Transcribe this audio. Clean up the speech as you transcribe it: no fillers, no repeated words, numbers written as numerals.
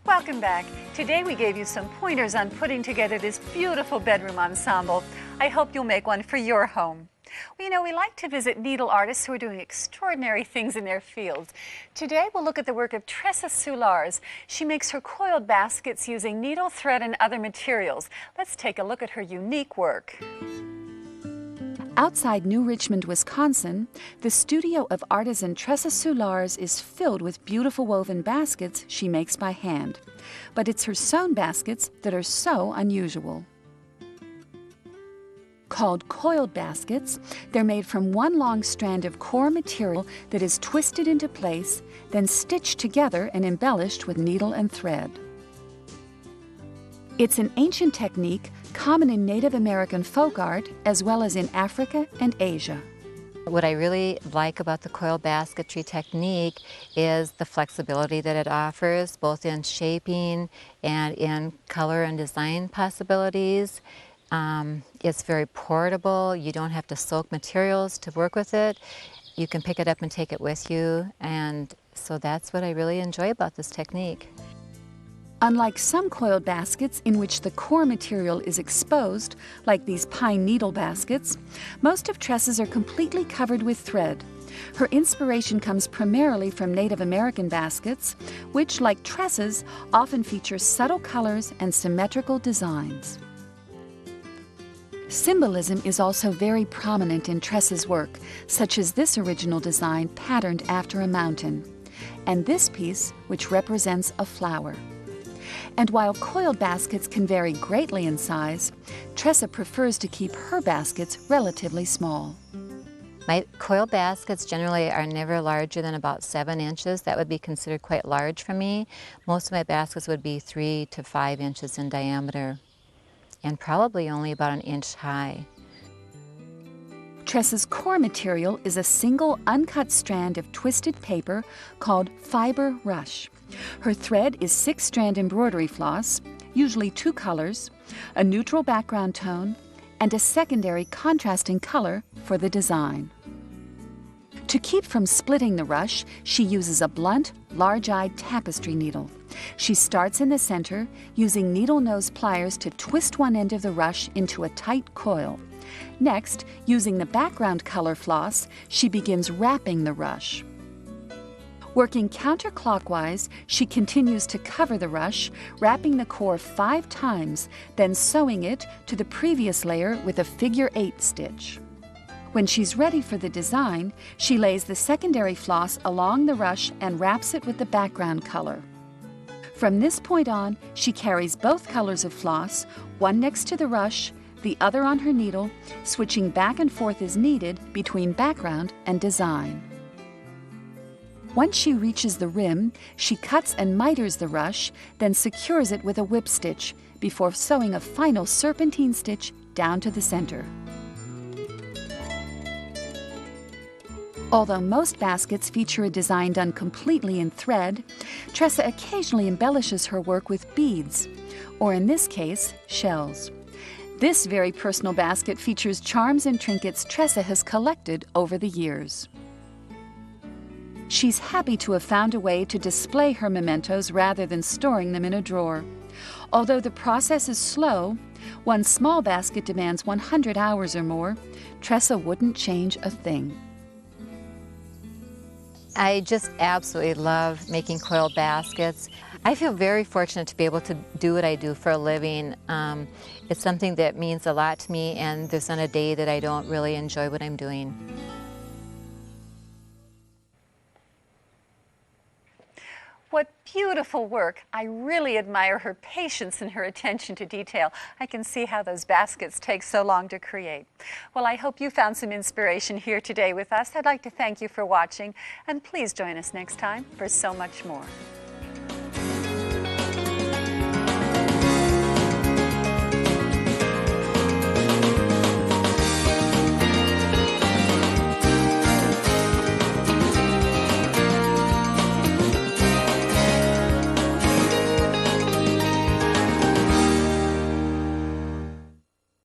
Welcome back. Today we gave you some pointers on putting together this beautiful bedroom ensemble. I hope you'll make one for your home. Well, you know, we like to visit needle artists who are doing extraordinary things in their fields. Today we'll look at the work of Tressa Sularz. She makes her coiled baskets using needle, thread, and other materials. Let's take a look at her unique work. Outside New Richmond, Wisconsin, the studio of artisan Tressa Sularz is filled with beautiful woven baskets she makes by hand. But it's her sewn baskets that are so unusual. Called coiled baskets, they're made from one long strand of core material that is twisted into place, then stitched together and embellished with needle and thread. It's an ancient technique common in Native American folk art as well as in Africa and Asia. What I really like about the coiled basketry technique is the flexibility that it offers, both in shaping and in color and design possibilities. It's very portable. You don't have to soak materials to work with it. You can pick it up and take it with you, and so that's what I really enjoy about this technique. Unlike some coiled baskets in which the core material is exposed, like these pine needle baskets, most of Tressa's are completely covered with thread. Her inspiration comes primarily from Native American baskets, which, like Tressa's, often feature subtle colors and symmetrical designs. Symbolism is also very prominent in Tressa's work, such as this original design patterned after a mountain, and this piece, which represents a flower. And while coiled baskets can vary greatly in size, Tressa prefers to keep her baskets relatively small. My coiled baskets generally are never larger than about 7 inches. That would be considered quite large for me. Most of my baskets would be 3 to 5 inches in diameter, and probably only about 1 inch high. Tressa's core material is a single uncut strand of twisted paper called fiber rush. Her thread is 6-strand embroidery floss, usually 2 colors, a neutral background tone, and a secondary contrasting color for the design. To keep from splitting the rush, she uses a blunt, large-eyed tapestry needle. She starts in the center, using needle nose pliers to twist one end of the rush into a tight coil. Next, using the background color floss, she begins wrapping the rush. Working counterclockwise, she continues to cover the rush, wrapping the core 5 times, then sewing it to the previous layer with a figure 8 stitch. When she's ready for the design, she lays the secondary floss along the rush and wraps it with the background color. From this point on, she carries both colors of floss, one next to the rush, the other on her needle, switching back and forth as needed between background and design. Once she reaches the rim, she cuts and miters the rush, then secures it with a whip stitch before sewing a final serpentine stitch down to the center. Although most baskets feature a design done completely in thread, Tressa occasionally embellishes her work with beads, or in this case, shells. This very personal basket features charms and trinkets Tressa has collected over the years. She's happy to have found a way to display her mementos rather than storing them in a drawer. Although the process is slow, one small basket demands 100 hours or more, Tressa wouldn't change a thing. I just absolutely love making coiled baskets. I feel very fortunate to be able to do what I do for a living. It's something that means a lot to me, and there's not a day that I don't really enjoy what I'm doing. What beautiful work. I really admire her patience and her attention to detail. I can see how those baskets take so long to create. Well, I hope you found some inspiration here today with us. I'd like to thank you for watching, and please join us next time for so much more.